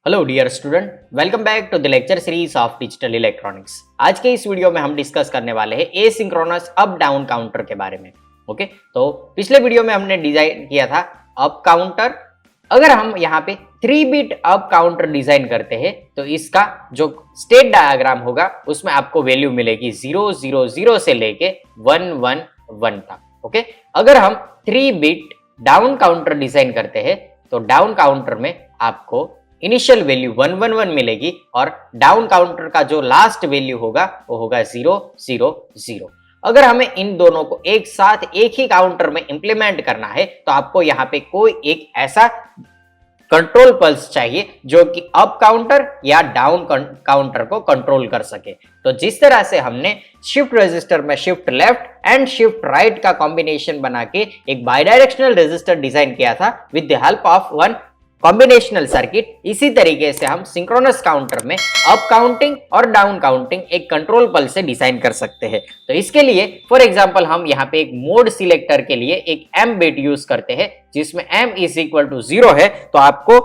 Hello dear student, welcome back to the lecture series of digital electronics. आज के इस video में हम डिस्कस करने वाले हैं एसिंक्रोनस अप डाउन काउंटर के बारे में। ओके, तो पिछले वीडियो में हमने डिजाइन किया था अप काउंटर। अगर हम यहाँ पे 3 बिट अप काउंटर डिजाइन करते हैं तो इसका जो स्टेट डायग्राम होगा उसमें आपको वैल्यू मिलेगी 000 से लेके 111 तक। ओके, अगर हम 3 बिट डाउन काउंटर डिजाइन करते हैं तो डाउन काउंटर में आपको इनिशियल वैल्यू 111 मिलेगी और डाउन काउंटर का जो लास्ट वैल्यू होगा वो होगा 000। अगर हमें इन दोनों को एक साथ एक ही काउंटर में इंप्लीमेंट करना है तो आपको यहाँ पे कोई एक ऐसा कंट्रोल पल्स चाहिए जो कि अप काउंटर या डाउन काउंटर को कंट्रोल कर सके। तो जिस तरह से हमने शिफ्ट रजिस्टर में shift left and shift right का कॉम्बिनेशन बना के एक बाइडायरेक्शनल रजिस्टर डिजाइन किया था with the help of one combinational circuit, इसी तरीके से हम सिंक्रोनस काउंटर में अप काउंटिंग और डाउन काउंटिंग एक कंट्रोल पल्स से डिजाइन कर सकते हैं। तो इसके लिए फॉर एग्जांपल हम यहाँ पे एक मोड सिलेक्टर के लिए एक एम बिट यूज करते हैं जिसमें m इज इक्वल टू 0 है तो आपको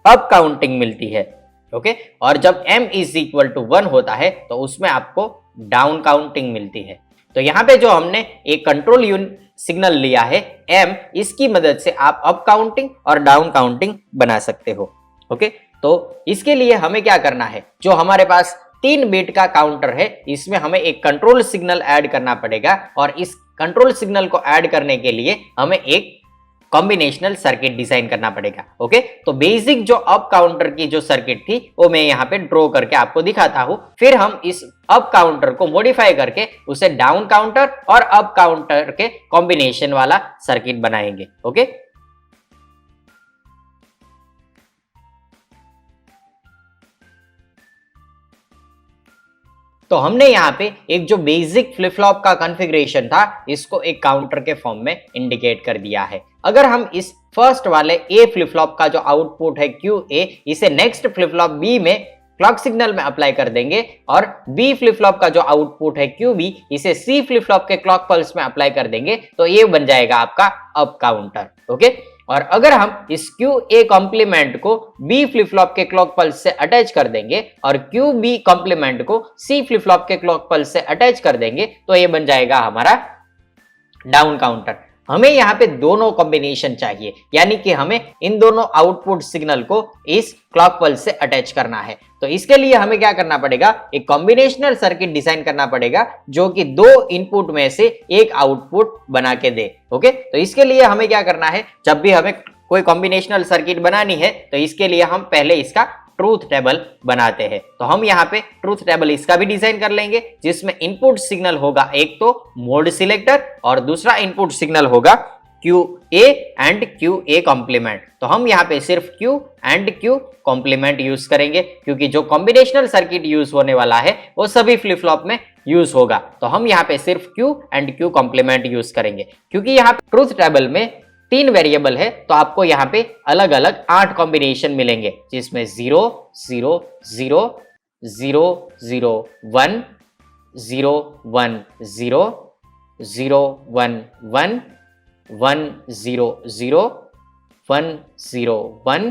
अप काउंटिंग मिलती है। ओके, और जब m इज इक्वल टू 1 होता है तो उसमें आपको डाउन काउंटिंग मिलती है। तो यहाँ पे जो हमने एक कंट्रोल यूनिट सिग्नल लिया है m, इसकी मदद से आप अप काउंटिंग और डाउन काउंटिंग बना सकते हो। ओके, तो इसके लिए हमें क्या करना है, जो हमारे पास 3 बिट का काउंटर है इसमें हमें एक कंट्रोल सिग्नल ऐड करना पड़ेगा और इस कंट्रोल सिग्नल को ऐड करने के लिए हमें एक कॉम्बिनेशनल सर्किट डिजाइन करना पड़ेगा। ओके, तो बेसिक जो अप काउंटर की जो सर्किट थी वो मैं यहाँ पे ड्रॉ करके आपको दिखाता हूँ। फिर हम इस अप काउंटर को मॉडिफाई करके उसे डाउन काउंटर और अप काउंटर के कॉम्बिनेशन वाला सर्किट बनाएंगे। ओके, तो हमने यहाँ पे एक जो बेसिक फ्लिप फ्लॉप का कॉन्फ़िगरेशन था इसको एक काउंटर के फॉर्म में इंडिकेट कर दिया है। अगर हम इस फर्स्ट वाले ए फ्लिप फ्लॉप का जो आउटपुट है QA, इसे नेक्स्ट फ्लिप फ्लॉप B में क्लॉक सिग्नल में अप्लाई कर देंगे और B फ्लिप फ्लॉप का जो आउटपुट है QB, इसे C फ्लिप फ्लॉप के क्लॉक पल्स में अप्लाई कर देंगे तो ये बन जाएगा आपका अप काउंटर। ओके, और अगर हम इस QA कॉम्प्लीमेंट को B फ्लिप फ्लॉप के क्लॉक पल्स से अटैच कर देंगे और QB कॉम्प्लीमेंट को C फ्लिप फ्लॉप के क्लॉक पल्स से अटैच कर देंगे तो ये बन जाएगा हमारा डाउन काउंटर। हमें यहाँ पे दोनों कॉम्बिनेशन चाहिए, यानी कि हमें इन दोनों आउटपुट सिग्नल को इस क्लॉक पल्स से अटैच करना है। तो इसके लिए हमें क्या करना पड़ेगा, एक कॉम्बिनेशनल सर्किट डिजाइन करना पड़ेगा जो कि 2 इनपुट में से एक आउटपुट बना के दे। ओके, तो इसके लिए हमें क्या करना है, जब भी हमें कोई कॉम्बिनेशनल सर्किट बनानी है तो इसके लिए हम पहले इसका ट्रूथ टेबल बनाते हैं। तो हम यहाँ पे ट्रूथ टेबल इसका भी डिजाइन कर लेंगे जिसमें इनपुट सिग्नल होगा एक तो मोड सिलेक्टर और दूसरा इनपुट सिग्नल होगा QA एंड QA कॉम्प्लीमेंट। तो हम यहाँ पे सिर्फ Q and Q complement use करेंगे क्योंकि जो कॉम्बिनेशनल सर्किट यूज होने वाला है वो सभी फ्लिप फ्लॉप में यूज होगा। तो हम यहाँ पे सिर्फ Q and Q complement use करेंगे क्योंकि यहाँ पे ट्रूथ टेबल में 3 वेरिएबल है तो आपको यहाँ पे अलग अलग 8 कॉम्बिनेशन मिलेंगे जिसमें 0 0 0 0 0 1 0 1 0 0 1 1 1 0 0 1 0 1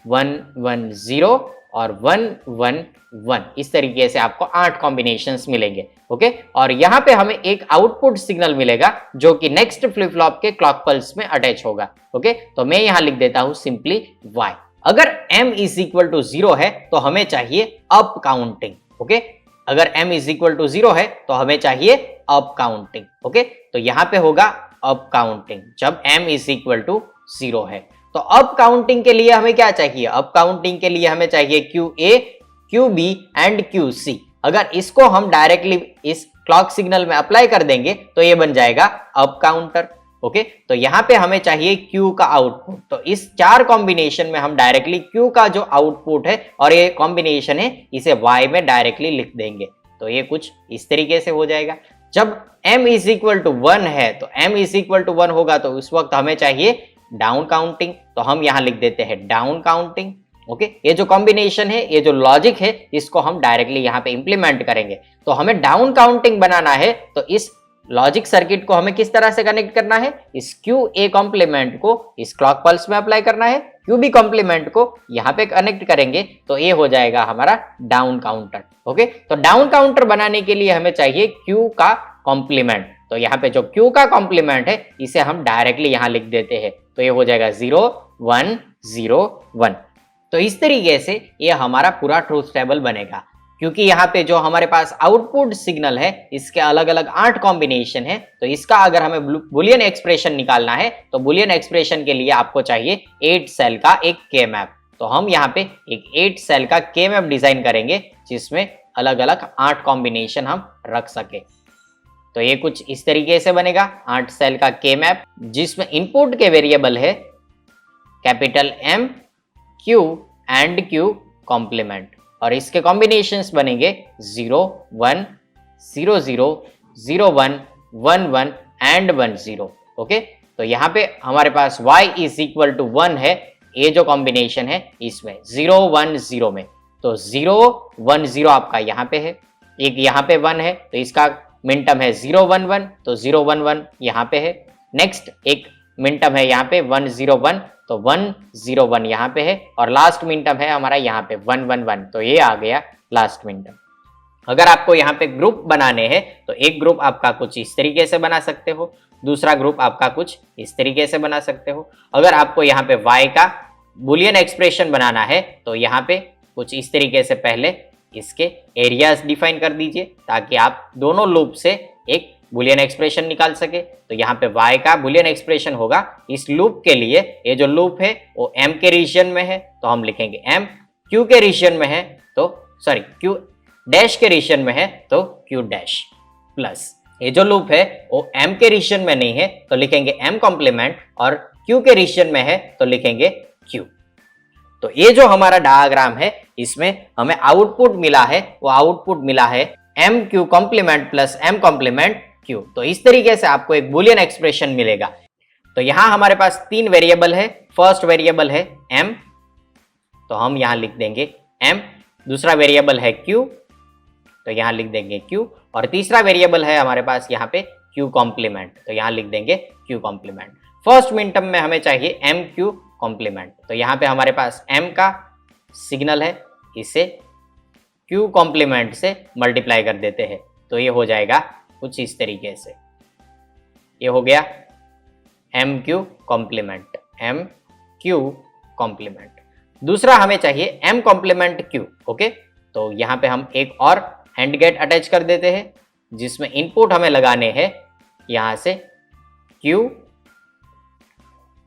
1 1 0 और 1 1 1, इस तरीके से आपको 8 कॉम्बिनेशंस मिलेंगे। ओके, और यहाँ पे हमें एक आउटपुट सिग्नल मिलेगा जो कि नेक्स्ट फ्लिप फ्लॉप के क्लॉक पल्स में अटैच होगा। ओके, तो मैं यहाँ लिख देता हूँ सिंपली Y। अगर m इज इक्वल टू 0 है तो हमें चाहिए अप काउंटिंग। ओके, अगर m इज इक्वल टू 0 है तो हमें चाहिए अप काउंटिंग। ओके, तो यहाँ पे होगा अप काउंटिंग जब m इज इक्वल टू 0 है। तो अप काउंटिंग के लिए हमें क्या चाहिए, अप काउंटिंग के लिए हमें चाहिए QA QB एंड QC। अगर इसको हम डायरेक्टली इस क्लॉक सिग्नल में अप्लाई कर देंगे तो ये बन जाएगा अप काउंटर। ओके, तो यहाँ पे हमें चाहिए Q का आउटपुट। तो इस 4 कॉम्बिनेशन में हम डायरेक्टली Q का जो आउटपुट है और ये कॉम्बिनेशन है इसे Y में डायरेक्टली लिख देंगे। तो ये कुछ इस तरीके से हो जाएगा। जब m इज इक्वल टू 1 है तो m इज इक्वल टू 1 होगा तो उस वक्त हमें चाहिए डाउन काउंटिंग। तो हम यहाँ लिख देते हैं डाउन काउंटिंग। ओके, ये जो कॉम्बिनेशन है, ये जो लॉजिक है, इसको हम डायरेक्टली यहाँ पे इंप्लीमेंट करेंगे। तो हमें डाउन काउंटिंग बनाना है तो इस लॉजिक सर्किट को हमें किस तरह से कनेक्ट करना है, इस क्यू ए कॉम्प्लीमेंट को इस क्लॉक पल्स में अप्लाई करना है, क्यू बी कॉम्प्लीमेंट को यहाँ पे कनेक्ट करेंगे तो ये हो जाएगा हमारा डाउन काउंटर। ओके, तो डाउन काउंटर बनाने के लिए हमें चाहिए क्यू का कॉम्प्लीमेंट। तो यहाँ पे जो क्यू का कॉम्प्लीमेंट है इसे हम डायरेक्टली यहाँ लिख देते हैं, तो ये हो जाएगा 0 1 0 1। तो इस तरीके से ये हमारा पूरा ट्रूथ टेबल बनेगा। क्योंकि यहाँ पे जो हमारे पास आउटपुट सिग्नल है इसके अलग अलग 8 कॉम्बिनेशन है, तो इसका अगर हमें बुलियन एक्सप्रेशन निकालना है तो बुलियन एक्सप्रेशन के लिए आपको चाहिए 8 सेल का एक के मैप। तो हम यहाँ पे एक 8 सेल का के मैप डिजाइन करेंगे जिसमें अलग अलग 8 कॉम्बिनेशन हम रख सके। तो ये कुछ इस तरीके से बनेगा 8 सेल का के मैप, जिसमें इनपुट के वेरिएबल है capital M Q and Q complement, और इसके कॉम्बिनेशंस बनेंगे 0 1 0 0 0 1 1 1 एंड 1 0। ओके, तो यहाँ पे हमारे पास y इज इक्वल टू 1 है, ये जो कॉम्बिनेशन है इसमें 0 1 0 में, तो 0 1 0 आपका यहाँ पे है, एक यहाँ पे 1 है तो इसका मिनटम है 0 1 1, तो 0 1 1 यहाँ पे है। नेक्स्ट एक मिनटम है यहाँ पे 1 0 1, तो 1 0 1 यहाँ पे है, और लास्ट मिनटम है हमारा यहाँ पे 1 1 1, तो ये आ गया लास्ट मिनटम। अगर आपको यहाँ पे ग्रुप बनाने हैं तो एक ग्रुप आपका कुछ इस तरीके से बना सकते हो, दूसरा ग्रुप आपका कुछ इस तरीके से बना सकते हो। अगर आपको यहाँ पे y का बुलियन एक्सप्रेशन बनाना है तो यहाँ पे कुछ इस तरीके से पहले इसके एरियाज डिफाइन कर दीजिए ताकि आप दोनों लूप से एक बुलियन एक्सप्रेशन निकाल सके। तो यहाँ पे y का बुलियन एक्सप्रेशन होगा इस लूप के लिए, ये जो लूप है वो m के रीजन में है तो हम लिखेंगे m, q के रीजन में है तो q डैश के रीजन में है तो q डैश, प्लस ये जो लूप है वो m के रीजन में नहीं है तो लिखेंगे m कॉम्प्लीमेंट, और q के रीजन में है तो लिखेंगे q। तो ये जो हमारा डायग्राम है इसमें हमें आउटपुट मिला है, वो आउटपुट मिला है m q complement plus m complement q। तो इस तरीके से आपको एक बुलियन एक्सप्रेशन मिलेगा। तो यहां हमारे पास 3 वेरिएबल है, फर्स्ट वेरिएबल है m, तो हम यहां लिख देंगे m, दूसरा वेरिएबल है q, तो यहां लिख देंगे q, और तीसरा वेरिएबल है हमारे पास यहाँ पे q कॉम्प्लीमेंट, तो यहां लिख देंगे q कॉम्प्लीमेंट। फर्स्ट मिनटम में हमें चाहिए m q कॉम्प्लीमेंट, तो यहाँ पे हमारे पास m का सिग्नल है, इसे q कॉम्प्लीमेंट से मल्टीप्लाई कर देते हैं, तो ये हो जाएगा कुछ इस तरीके से, ये हो गया m q complement, m q complement. दूसरा हमें चाहिए m कॉम्प्लीमेंट q। ओके, तो यहाँ पे हम एक और हैंड गेट अटैच कर देते हैं जिसमें इनपुट हमें लगाने हैं यहाँ से q,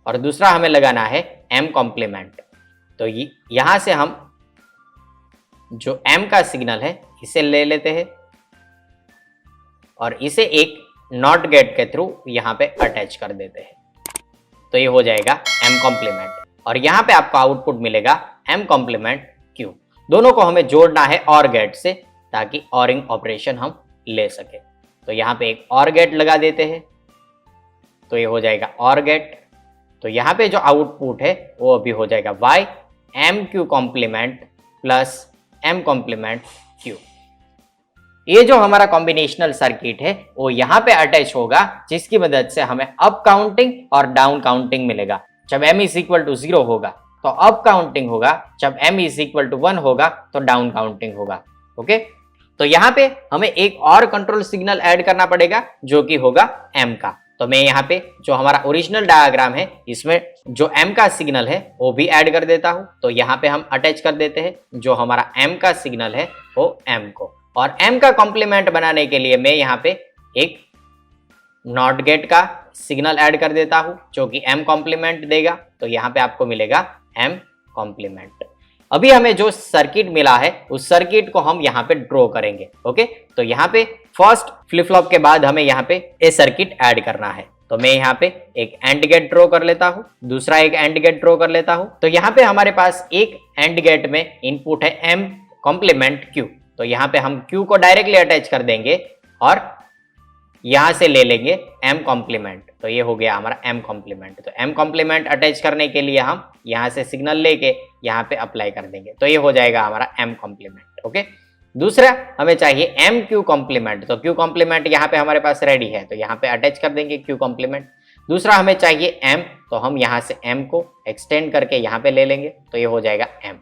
और दूसरा हमें लगाना है m कॉम्प्लीमेंट। तो यहाँ से हम जो m का सिग्नल है इसे ले लेते हैं और इसे एक नॉट गेट के थ्रू यहाँ पे अटैच कर देते हैं, तो ये हो जाएगा m कॉम्प्लीमेंट, और यहाँ पे आपको आउटपुट मिलेगा m कॉम्प्लीमेंट q। दोनों को हमें जोड़ना है और गेट से ताकि ऑरिंग ऑपरेशन हम ले सके। तो यहाँ पे एक और गेट लगा देते हैं, तो ये हो जाएगा और गेट। तो यहाँ पे जो आउटपुट है वो अभी हो जाएगा y m q complement plus m complement q। ये जो हमारा कॉम्बिनेशनल सर्किट है वो यहाँ पे अटैच होगा, जिसकी मदद से हमें अप काउंटिंग और डाउन काउंटिंग मिलेगा। जब m इज इक्वल टू 0 होगा तो अप काउंटिंग होगा, जब m इज इक्वल टू 1 होगा तो डाउन काउंटिंग होगा। ओके, तो यहाँ पे हमें एक और कंट्रोल सिग्नल ऐड करना पड़ेगा जो कि होगा m का। तो मैं यहाँ पे जो हमारा ओरिजिनल डायग्राम है इसमें जो m का सिग्नल है वो भी ऐड कर देता हूँ। तो यहाँ पे हम अटैच कर देते हैं जो हमारा m का सिग्नल है वो m को, और m का कॉम्प्लीमेंट बनाने के लिए मैं यहाँ पे एक नॉट गेट का सिग्नल ऐड कर देता हूँ जो कि m कॉम्प्लीमेंट देगा। तो यहाँ पे आपको मिलेगा m कॉम्प्लीमेंट। अभी हमें जो सर्किट मिला है उस सर्किट को हम यहाँ पे ड्रॉ करेंगे। ओके, तो यहाँ पे फर्स्ट फ्लिप फ्लॉप के बाद हमें यहाँ पे ये सर्किट ऐड करना है। तो मैं यहाँ पे एक एंड गेट ड्रॉ कर लेता हूँ, दूसरा एक एंड गेट ड्रॉ कर लेता हूँ। तो यहाँ पे हमारे पास एक एंड गेट में इनपुट है m कॉम्प्लीमेंट q, तो यहाँ पे हम q को डायरेक्टली अटैच कर देंगे और यहाँ से ले लेंगे m कॉम्प्लीमेंट, तो ये हो गया हमारा m कॉम्प्लीमेंट। तो m कॉम्प्लीमेंट अटैच करने के लिए हम यहाँ से सिग्नल लेके यहाँ पे अप्लाई कर देंगे, तो ये हो जाएगा हमारा m कॉम्प्लीमेंट। ओके, दूसरा हमें चाहिए एम क्यू कॉम्प्लीमेंट, तो क्यू कॉम्प्लीमेंट यहाँ पे हमारे पास रेडी है, तो यहाँ पे अटैच कर देंगे क्यू कॉम्प्लीमेंट। दूसरा हमें चाहिए एम, तो हम यहाँ से एम को एक्सटेंड करके यहाँ पे ले लेंगे, तो ये हो जाएगा एम।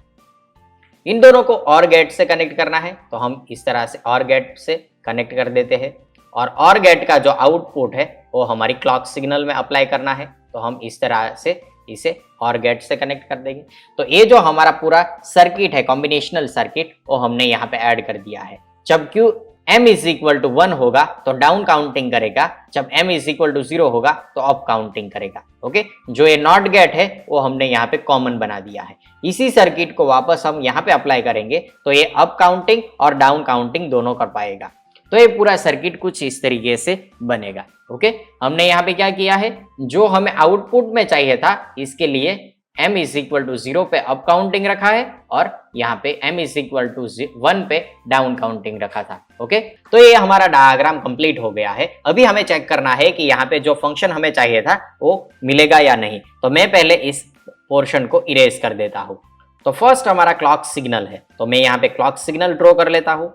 इन दोनों को और गेट से कनेक्ट करना है, तो हम इस तरह से और गेट से कनेक्ट कर देते हैं, और गेट का जो आउटपुट है वो हमारी क्लॉक सिग्नल में अप्लाई करना है, तो हम इस तरह से इसे और गेट से कनेक्ट कर देंगे। तो ये जो हमारा पूरा सर्किट है, कॉम्बिनेशनल सर्किट, वो हमने यहाँ पे ऐड कर दिया है। जब Q m is equal to 1 होगा तो डाउन काउंटिंग करेगा, जब m इज इक्वल टू 0 होगा तो अप काउंटिंग करेगा। ओके, जो ये नॉट गेट है वो हमने यहाँ पे कॉमन बना दिया है। इसी सर्किट को वापस हम यहाँ पे अप्लाई करेंगे तो ये अप काउंटिंग और डाउन काउंटिंग दोनों कर पाएगा। तो ये पूरा सर्किट कुछ इस तरीके से बनेगा। ओके, हमने यहाँ पे क्या किया है, जो हमें आउटपुट में चाहिए था इसके लिए m इज इक्वल टू 0 पे अप काउंटिंग रखा है और यहाँ पे m इज इक्वल टू 1 पे डाउन काउंटिंग रखा था। ओके, तो ये हमारा डायग्राम कंप्लीट हो गया है। अभी हमें चेक करना है कि यहाँ पे जो फंक्शन हमें चाहिए था वो मिलेगा या नहीं। तो मैं पहले इस पोर्शन को इरेज कर देता हूँ। तो फर्स्ट हमारा क्लॉक सिग्नल है, तो मैं यहाँ पे क्लॉक सिग्नल ड्रॉ कर लेता हूँ।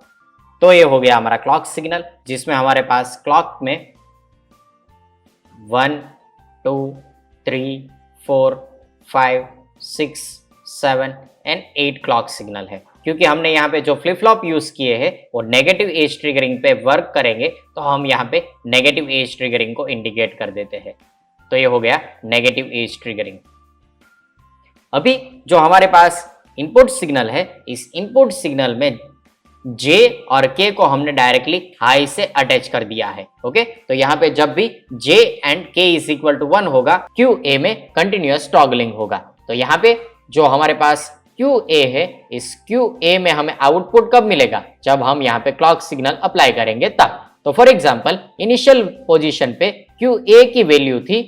तो ये हो गया हमारा क्लॉक सिग्नल, जिसमें हमारे पास क्लॉक में 1 2 3 4 5 6 7 एंड 8 क्लॉक सिग्नल है। क्योंकि हमने यहाँ पे जो फ्लिप फ्लॉप यूज किए हैं वो नेगेटिव एज ट्रिगरिंग पे वर्क करेंगे, तो हम यहाँ पे नेगेटिव एज ट्रिगरिंग को इंडिकेट कर देते हैं। तो ये हो गया नेगेटिव एज ट्रिगरिंग। अभी जो हमारे पास इनपुट सिग्नल है, इस इनपुट सिग्नल में J और K को हमने डायरेक्टली हाई से अटैच कर दिया है। ओके, तो यहाँ पे जब भी J and K is equal to 1 होगा, QA में कंटिन्यूअस टॉगलिंग होगा। तो यहाँ पे जो हमारे पास QA है, इस QA में हमें आउटपुट कब मिलेगा, जब हम यहाँ पे क्लॉक सिग्नल अप्लाई करेंगे तब। तो फॉर एग्जाम्पल इनिशियल पोजिशन पे QA की वैल्यू थी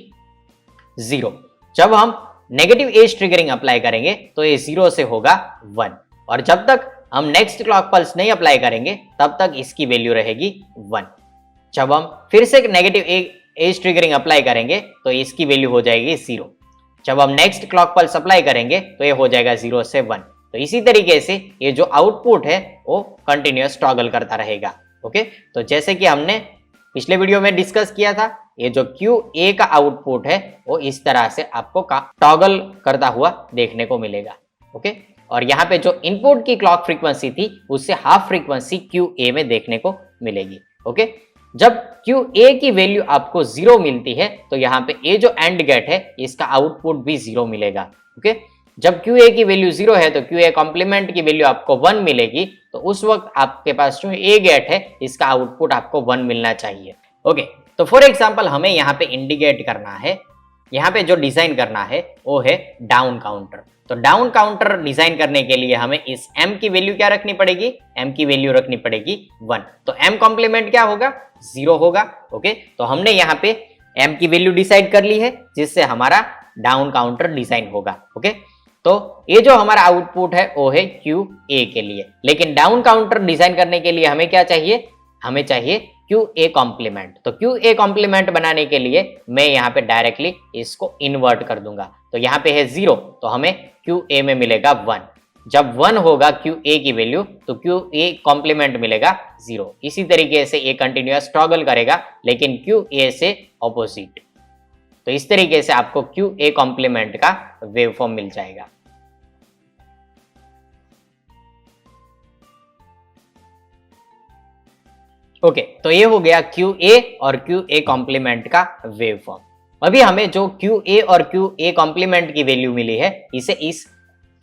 0, जब हम नेगेटिव एज ट्रिगरिंग अप्लाई करेंगे तो ये 0 से होगा 1, और जब तक हम नेक्स्ट क्लॉक पल्स नहीं अप्लाई करेंगे तब तक इसकी वैल्यू रहेगी 1। जब हम फिर से नेगेटिव एज ट्रिगरिंग अप्लाई करेंगे तो इसकी वैल्यू हो जाएगी 0। जब हम नेक्स्ट क्लॉक पल्स अप्लाई करेंगे तो ये हो जाएगा 0 से 1। तो इसी तरीके से ये जो आउटपुट है वो कंटिन्यूअस टॉगल करता रहेगा। ओके, तो जैसे कि हमने पिछले वीडियो में डिस्कस किया था, ये जो QA का आउटपुट है वो इस तरह से आपको टॉगल करता हुआ देखने को मिलेगा। ओके, और यहाँ पे जो इनपुट की क्लॉक फ्रीक्वेंसी थी उससे हाफ फ्रीक्वेंसी QA में देखने को मिलेगी। ओके, जब QA की वैल्यू आपको 0 मिलती है तो यहाँ पे ये जो एंड गेट है इसका आउटपुट भी 0 मिलेगा। ओके, जब QA की वैल्यू 0 है तो QA कॉम्प्लीमेंट की वैल्यू आपको 1 मिलेगी, तो उस वक्त आपके पास जो A गेट है इसका आउटपुट आपको 1 मिलना चाहिए। ओके, तो फॉर एग्जाम्पल हमें यहाँ पे इंडिकेट करना है, यहाँ पे जो डिजाइन करना है वो है डाउन काउंटर। तो डाउन काउंटर डिजाइन करने के लिए हमें इस m की वैल्यू क्या रखनी पड़ेगी, m की वैल्यू रखनी पड़ेगी 1। तो m कॉम्प्लीमेंट क्या होगा, 0 होगा। ओके, तो हमने यहाँ पे m की वैल्यू डिसाइड कर ली है, जिससे हमारा डाउन काउंटर डिजाइन होगा। ओके, तो ये जो हमारा आउटपुट है वो है QA के लिए, लेकिन डाउन काउंटर डिजाइन करने के लिए हमें क्या चाहिए, हमें चाहिए QA कॉम्प्लीमेंट। तो QA कॉम्प्लीमेंट बनाने के लिए मैं यहाँ पे डायरेक्टली इसको इन्वर्ट कर दूंगा। तो यहाँ पे है 0, तो हमें QA में मिलेगा 1। जब 1 होगा QA की वैल्यू तो QA कॉम्प्लीमेंट मिलेगा 0। इसी तरीके से ये कंटिन्यूअस टॉगल करेगा लेकिन QA से ऑपोजिट। तो इस तरीके से आपको QA कॉम्प्लीमेंट का वेवफॉर्म मिल जाएगा। ओके, तो ये हो गया QA और QA कॉम्प्लीमेंट का वेवफॉर्म। अभी हमें जो QA और QA कॉम्प्लीमेंट की वैल्यू मिली है इसे इस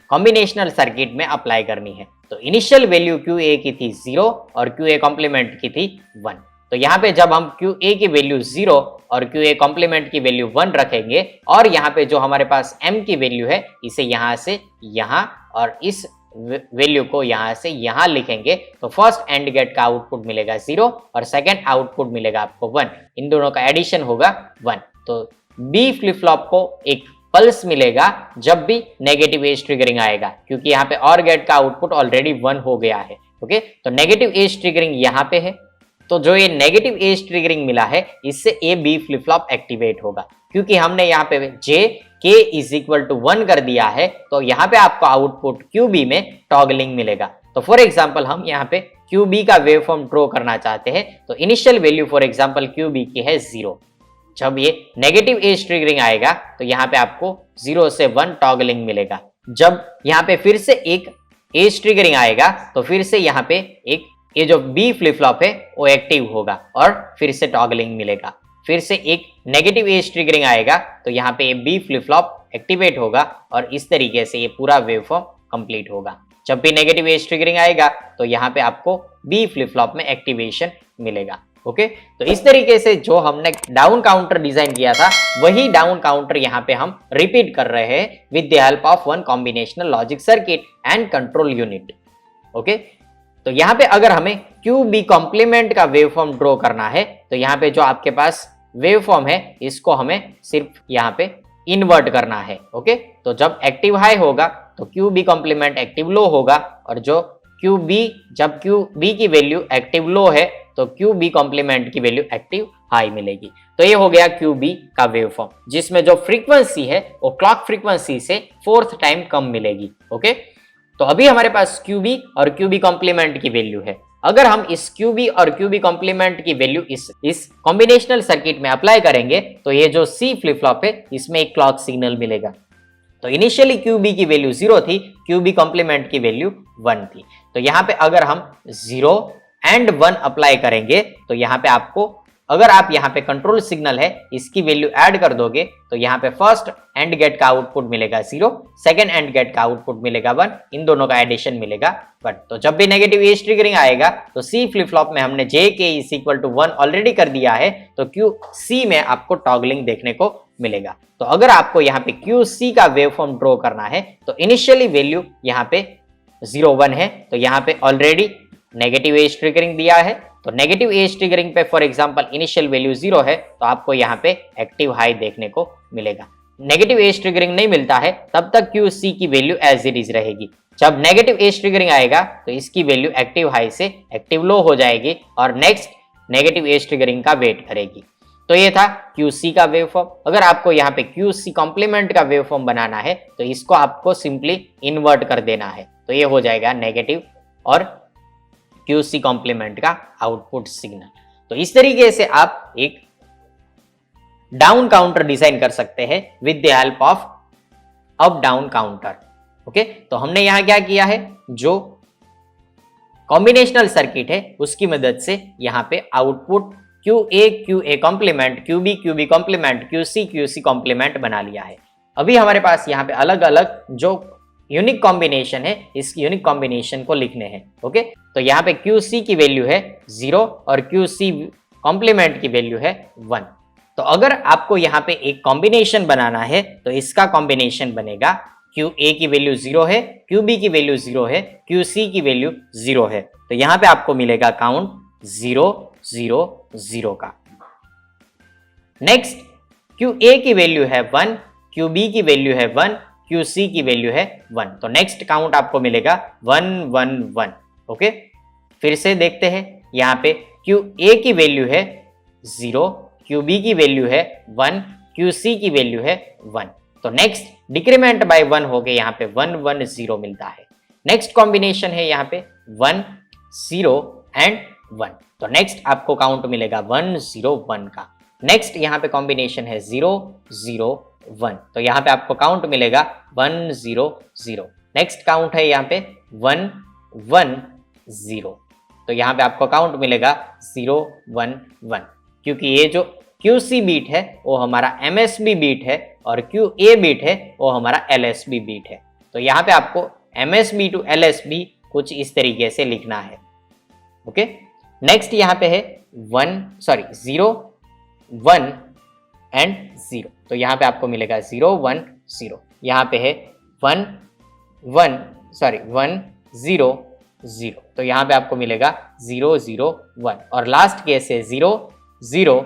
कॉम्बिनेशनल सर्किट में अप्लाई करनी है। तो इनिशियल वैल्यू QA की थी 0 और QA कॉम्प्लीमेंट की थी 1। तो यहाँ पे जब हम QA की वैल्यू 0 और QA कॉम्प्लीमेंट की वैल्यू 1 रखेंगे और यहाँ पे जो हमारे पास m की वैल्यू है इसे यहाँ से यहाँ और इस वैल्यू को यहाँ से यहाँ लिखेंगे, तो फर्स्ट एंड गेट का आउटपुट मिलेगा 0 और सेकेंड आउटपुट मिलेगा आपको 1। इन दोनों का एडिशन होगा 1। तो B फ्लिप फ्लॉप को एक पल्स मिलेगा जब भी नेगेटिव एज ट्रिगरिंग आएगा, क्योंकि यहाँ पे और गेट का आउटपुट ऑलरेडी 1 हो गया है। ओके, तो नेगेटिव एज ट्रिगरिंग यहाँ पे है, तो जो ये नेगेटिव एज ट्रिगरिंग मिला है इससे A B flip flop activate होगा, क्योंकि हमने यहाँ पे J k is equal to 1 कर दिया है तो यहाँ पे आपको आउटपुट QB में टॉगलिंग मिलेगा। तो फॉर एग्जांपल हम यहाँ पे QB का वेव फॉर्म ड्रॉ करना चाहते हैं तो initial value for example QB की है 0। जब ये नेगेटिव एज ट्रिगरिंग आएगा तो यहाँ पे आपको 0 से 1 टॉगलिंग मिलेगा। जब यहाँ पे फिर से एक एज ट्रिगरिंग आएगा तो फिर से यहाँ पे एक ये जो B फ्लिप फ्लॉप है वो एक्टिव होगा और फिर से टॉगलिंग मिलेगा। फिर से एक नेगेटिव एज ट्रिगरिंग आएगा तो यहाँ पे B फ्लिप फ्लॉप एक्टिवेट होगा और इस तरीके से ये पूरा वेव फॉर्म कंप्लीट होगा। जब भी नेगेटिव एज ट्रिगरिंग आएगा तो यहाँ पे आपको B फ्लिप फ्लॉप में एक्टिवेशन मिलेगा। ओके, तो इस तरीके से जो हमने डाउन काउंटर डिजाइन किया था वही डाउन काउंटर यहाँ पे हम रिपीट कर रहे हैं with the help of one combinational logic circuit and control unit. Okay, तो यहाँ पे अगर हमें QB कॉम्प्लीमेंट का वेव फॉर्म ड्रॉ करना है तो यहाँ पे जो आपके पास वेव फॉर्म है इसको हमें सिर्फ यहाँ पे इन्वर्ट करना है। ओके, तो जब एक्टिव हाई होगा तो QB कॉम्प्लीमेंट एक्टिव लो होगा और जो जब QB की वैल्यू एक्टिव लो है तो QB कॉम्प्लीमेंट की वैल्यू एक्टिव हाई मिलेगी। तो ये हो गया QB का वेव फॉर्म जिसमें जो फ्रीक्वेंसी है वो क्लॉक फ्रीक्वेंसी से 4th टाइम कम मिलेगी। ओके, तो अभी हमारे पास QB और QB कॉम्प्लीमेंट की वैल्यू है। अगर हम इस QB और QB कॉम्प्लीमेंट की वैल्यू इस कॉम्बिनेशनल सर्किट में अप्लाई करेंगे तो ये जो C फ्लिप फ्लॉप है इसमें एक क्लॉक सिग्नल मिलेगा। तो इनिशियली QB की वैल्यू 0 थी, QB कॉम्प्लीमेंट की वैल्यू 1 थी। तो यहाँ पे अगर हम 0 एंड 1 अप्लाई करेंगे तो यहाँ पे आपको अगर आप यहाँ पे कंट्रोल सिग्नल है इसकी वैल्यू ऐड कर दोगे तो यहाँ पे फर्स्ट एंड गेट का आउटपुट मिलेगा 0, सेकंड एंड गेट का आउटपुट मिलेगा 1, इन दोनों का एडिशन मिलेगा 1। तो जब भी नेगेटिव एज ट्रिगरिंग आएगा तो C फ्लिप फ्लॉप में हमने JK is equal to 1 already कर दिया है तो QC में आपको टॉगलिंग देखने को मिलेगा। तो अगर आपको यहाँ पे QC का वेव फॉर्म ड्रॉ करना है तो इनिशियली वैल्यू यहाँ पे 0 1 है तो यहाँ पे ऑलरेडी नेगेटिव एज ट्रिगरिंग दिया है तो नेगेटिव एज ट्रिगरिंग पे फॉर एग्जांपल इनिशियल वैल्यू 0 है तो आपको यहाँ पे एक्टिव हाई देखने को मिलेगा। नेगेटिव एज ट्रिगरिंग नहीं मिलता है तब तक QC की वैल्यू एज इट इज रहेगी। जब नेगेटिव एज ट्रिगरिंग आएगा तो इसकी वैल्यू एक्टिव हाई से एक्टिव लो हो जाएगी और नेक्स्ट नेगेटिव एज ट्रिगरिंग का वेट करेगी। तो ये था QC का वेव फॉर्म। अगर आपको यहाँ पे QC कॉम्प्लीमेंट का वेव फॉर्म बनाना है तो इसको आपको सिंपली इन्वर्ट कर देना है तो ये हो जाएगा नेगेटिव और QC कॉम्प्लीमेंट का आउटपुट सिग्नल। तो इस तरीके से आप एक डाउन काउंटर डिजाइन कर सकते हैं with the help of up down counter. Okay, तो हमने यहां क्या किया है, जो कॉम्बिनेशनल सर्किट है उसकी मदद से यहां पे output QA complement, QB complement, QC complement बना लिया है। अभी हमारे पास यहाँ पे अलग अलग जो यूनिक कॉम्बिनेशन है इस यूनिक कॉम्बिनेशन को लिखने हैं। ओके, तो यहाँ पे QC की वैल्यू है 0 और QC कॉम्प्लीमेंट की वैल्यू है 1। तो अगर आपको यहाँ पे एक कॉम्बिनेशन बनाना है तो इसका कॉम्बिनेशन बनेगा QA की वैल्यू 0 है, QB की वैल्यू 0 है, QC की वैल्यू 0 है। तो यहाँ पे आपको मिलेगा काउंट 0 0 0 का। नेक्स्ट QA की वैल्यू है 1, QB की वैल्यू है 1, QC की वैल्यू है 1। तो नेक्स्ट काउंट आपको मिलेगा 1 1 1। ओके, फिर से देखते हैं, यहाँ पे QA की वैल्यू है 0, QB की वैल्यू है 1, QC की वैल्यू है 1। तो नेक्स्ट डिक्रीमेंट बाय 1 हो गए, यहाँ पे 1 1 0 मिलता है। नेक्स्ट कॉम्बिनेशन है यहाँ पे 1 0 एंड 1। तो नेक्स्ट आपको काउंट मिलेगा 1 0 1 का। नेक्स्ट यहाँ पे कॉम्बिनेशन है 0 0 1। तो यहाँ पे आपको काउंट मिलेगा 1 0 0। नेक्स्ट काउंट है यहाँ पे 1 1 0। तो यहाँ पे आपको काउंट मिलेगा 0 1 1, क्योंकि ये जो QC बीट है वो हमारा MSB बीट है और QA बीट है वो हमारा LSB बीट है। तो यहाँ पे आपको MSB टू LSB कुछ इस तरीके से लिखना है। ओके, नेक्स्ट यहाँ पे है 0 1 एंड 0। तो यहाँ पे आपको मिलेगा 0 1 0। यहाँ पे है 1 0 0। तो यहाँ पे आपको मिलेगा 0 0 1 और लास्ट केस है 0 0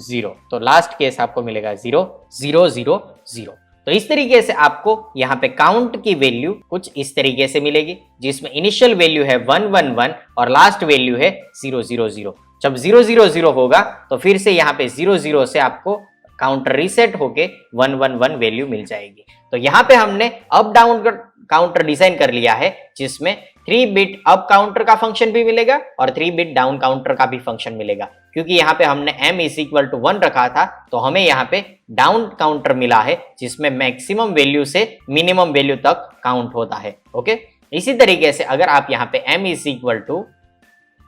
0। तो लास्ट केस आपको मिलेगा 0 0 0 0। तो इस तरीके से आपको यहाँ पे काउंट की वैल्यू कुछ इस तरीके से मिलेगी, जिसमें इनिशियल वैल्यू है 1 1 1 और लास्ट वैल्यू है 0 0 0। जब 0 0 0 होगा तो फिर से यहाँ पे 0 0 से आपको काउंटर रीसेट होके 111 वैल्यू मिल जाएगी। तो यहाँ पे हमने अप डाउन काउंटर डिजाइन कर लिया है जिसमें 3 बिट अप काउंटर का फंक्शन भी मिलेगा और 3 बिट डाउन काउंटर का भी फंक्शन मिलेगा। क्योंकि यहाँ पे हमने m इज इक्वल टू 1 रखा था तो हमें यहाँ पे डाउन काउंटर मिला है जिसमें मैक्सिमम वैल्यू से मिनिमम वैल्यू तक काउंट होता है। ओके, इसी तरीके से अगर आप यहाँ पे m इज इक्वल टू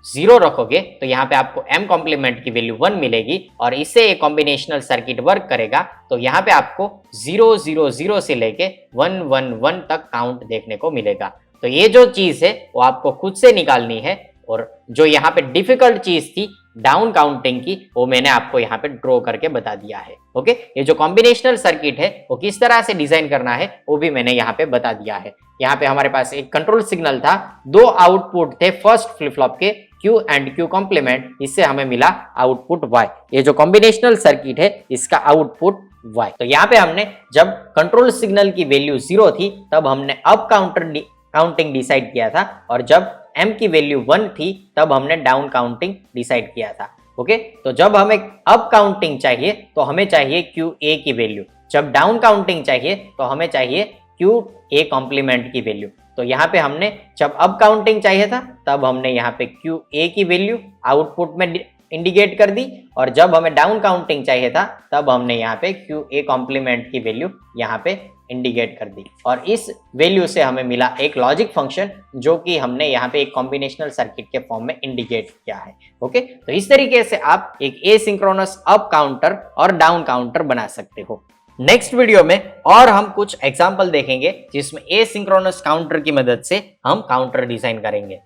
0 रखोगे तो यहाँ पे आपको m कॉम्प्लीमेंट की वैल्यू 1 मिलेगी और इससे एक कॉम्बिनेशनल सर्किट वर्क करेगा। तो यहाँ पे आपको 0 0 0 से लेके 1 1 1 तक काउंट देखने को मिलेगा। तो ये जो चीज है वो आपको खुद से निकालनी है और जो यहाँ पे डिफिकल्ट चीज थी डाउन काउंटिंग की वो मैंने आपको यहाँ पे ड्रॉ करके बता दिया है। ओके, ये जो कॉम्बिनेशनल सर्किट है वो किस तरह से डिजाइन करना है वो भी मैंने यहाँ पे बता दिया है। यहाँ पे हमारे पास एक कंट्रोल सिग्नल था, 2 आउटपुट थे फर्स्ट फ्लिप फ्लॉप के Q एंड Q कॉम्प्लीमेंट, इससे हमें मिला आउटपुट Y। ये जो कॉम्बिनेशनल सर्किट है इसका आउटपुट Y। तो यहाँ पे हमने जब कंट्रोल सिग्नल की वैल्यू 0 थी तब हमने अप काउंटिंग डिसाइड किया था और जब m की वैल्यू 1 थी तब हमने डाउन काउंटिंग डिसाइड किया था। ओके, तो जब हमें अप काउंटिंग चाहिए तो हमें चाहिए QA की वैल्यू, जब डाउन काउंटिंग चाहिए तो हमें चाहिए QA कॉम्प्लीमेंट की वैल्यू। तो यहाँ पे हमने जब अप काउंटिंग चाहिए था तब हमने यहाँ पे QA की वैल्यू आउटपुट में इंडिकेट कर दी और जब हमें डाउन काउंटिंग चाहिए था तब हमने यहाँ पे QA कॉम्प्लीमेंट की वैल्यू यहाँ पे इंडिकेट कर दी और इस वैल्यू से हमें मिला एक लॉजिक फंक्शन जो कि हमने यहाँ पे एक कॉम्बिनेशनल सर्किट के फॉर्म में इंडिकेट किया है। ओके, तो इस तरीके से आप एक एसिंक्रोनस अप काउंटर और डाउन काउंटर बना सकते हो। नेक्स्ट वीडियो में और हम कुछ एग्जाम्पल देखेंगे जिसमें एसिंक्रोनस काउंटर की मदद से हम काउंटर डिजाइन करेंगे।